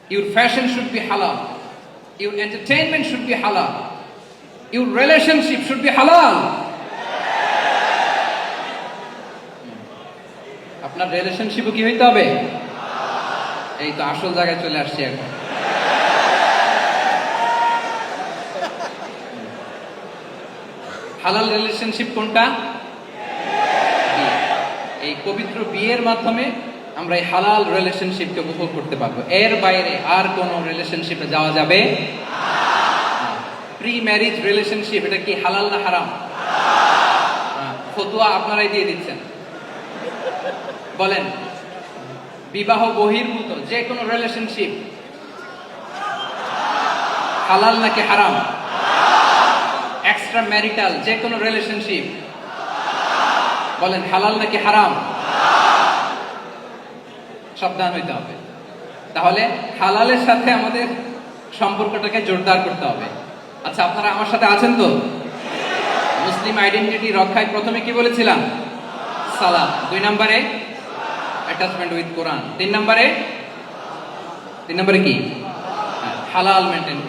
Your fashion should be halal. Your entertainment should be halal. Your relationship should be halal. আপনার রিলেশনশিপও কি হইতে হবে? এই তো আসল জায়গায় চলে আসছি এখন। হালাল রিলেশনশিপ কোনটা? এই পবিত্র বিয়ের মাধ্যমে আমরা এই হালাল রিলেশনশিপকে উপভোগ করতে পারবো। এর বাইরে আর কোন রিলেশনশিপে যাওয়া যাবে না। প্রি ম্যারিজ রিলেশনশিপ এটা কি হালাল না হারাম? ফতোয়া আপনারাই দিয়ে দিচ্ছেন, বলেন বিবাহ বহির্ভূত যে কোনো রিলেশনশিপ হালাল নাকি হারাম? এক্সট্রা ম্যারিটাল যে কোনো রিলেশনশিপ বলেন হালাল নাকি হারাম? সাবধান হইতে হবে। তাহলে হালালের সাথে আমাদের সম্পর্কটাকে জোরদার করতে হবে। আচ্ছা, আপনারা আমার সাথে আছেন তো? মুসলিম আইডেন্টিটি রক্ষায় প্রথমে কি বলেছিলাম? সালাত। 2 নম্বরে অ্যাটাচমেন্ট উইথ কোরআন। 3 নম্বরে কি? হালাল মেনটেন